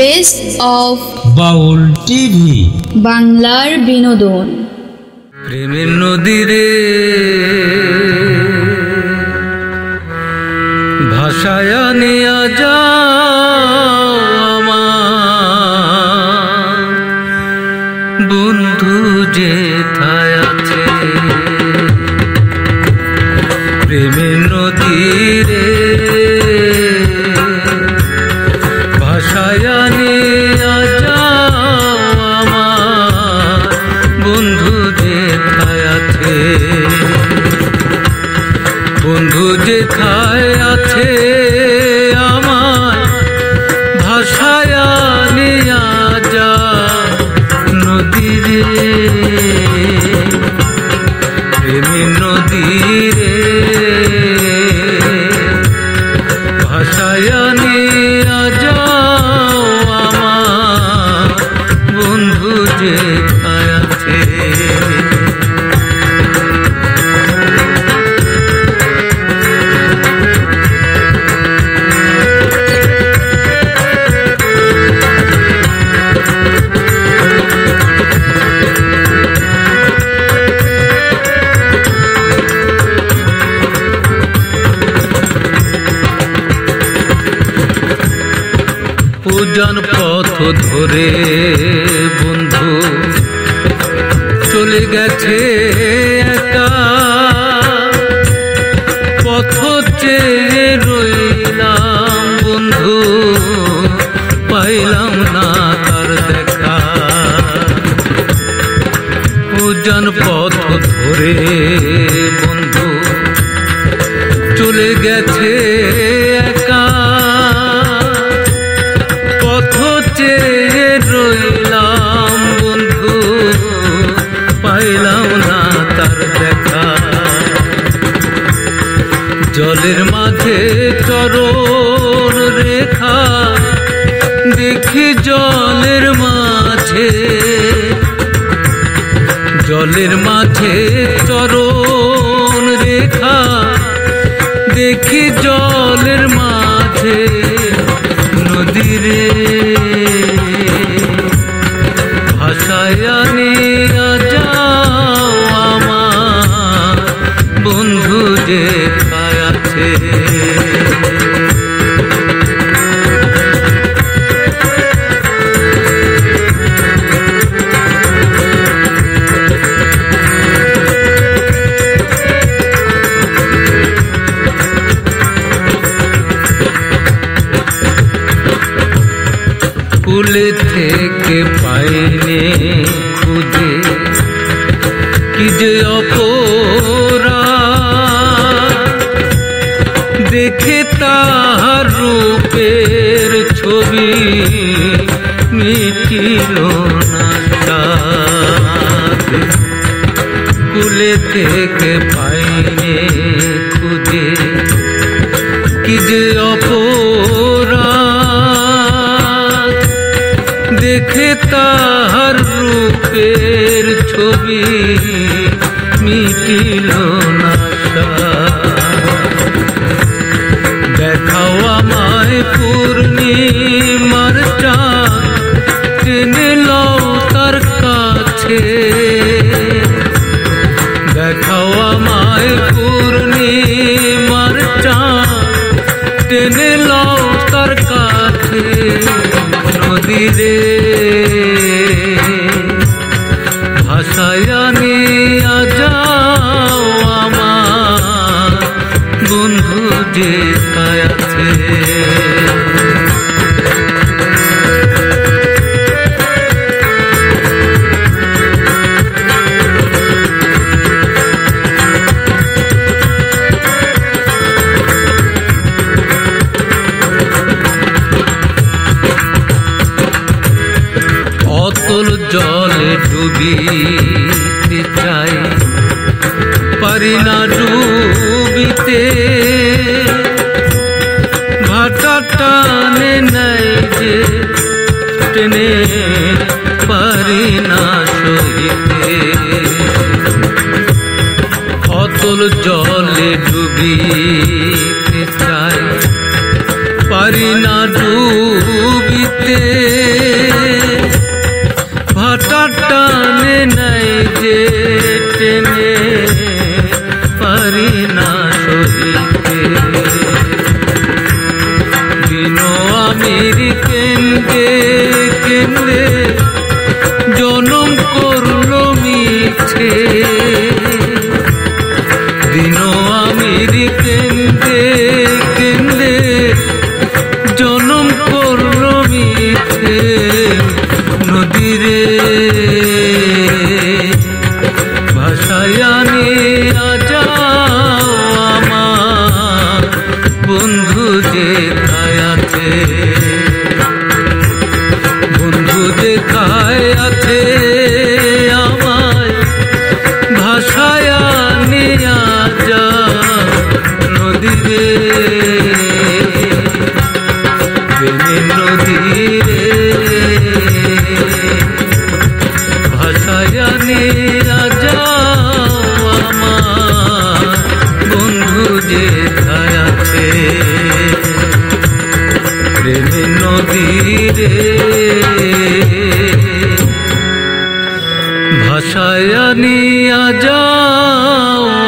Best of Baul TV বাংলার বিনোদন। প্রেমের নদীরে ভাষায় নিয়া যাও আমার বন্ধু যেথায় আছে। প্রেমের নদীরে ভাষায় নিয়া যাও আমার বন্ধু যেথায় আছে। বন্ধু যেথায় আছে আমার ভাষায় নিয়া যাও নদীরে। প্রেমের নদীরে ভাষায় নিয়া যাও আমার বন্ধু যেথায় আছে। উজান পথ ধরে বন্ধু চলে গেছে একা, পথ চেয়ে রইলাম বন্ধু পাইলাম না তার দেখা। উজান পথ ধরে বন্ধু চলে গেছে একা, রইলাম বন্ধু পাইলাম না তার দেখা। জলের মাঝে চরণ রেখা দেখি জলের মাঝে, জলের মাঝে চরণ রেখা দেখি জলের মাঝে নদীরে ভাষায় নিয়া যাও আমার বন্ধু যেথায় আছে। কুলে থেকে পাইনে খুঁজে কি যে অপরাধ, দেখে তাহার রূপের ছবি মিটিল না সাথ। কুলে থেকে পাইনে খুঁজে কি যে অপরাধ, দেখে তাহার রূপের ছবি মিটিল না সাথ। দেখাও আমায় পূর্ণিমার চাঁদ টেনে লও তার কাছে। দেখাও আমায় পূর্ণিমার চাঁদ টেনে লও তার কাছে নদীরে ভাষায় নিয়া যাও আমার বন্ধু যেথায় আছে। অতল জলে ডুবিতে চাই পারি না ডুবিতে, ভাটা টানে নাই যে টেনে পারি না সইতে। অতল জলে ডুবিতে চাই পারি না ডুবিতে, টানে নাই যে টেনে পারি না সহিতে দিন আমির কেন্দ্রে কেন্দ্রে জনম করলো মিছে দিন আমির কেন্দ্রে কেন্দ্রে জনম করলো মিছে নদীরে ভাষায় আনে যাও আমার বন্ধু যে আছে বন্ধু যে খায় আছে আমায় ভাষায় আনে যা নদীরে প্রেমের নদীরে ভাষায় আনে যাও আমার বন্ধু যে আছে প্রেমের নদীরে ভাষায় আনিয়া যাও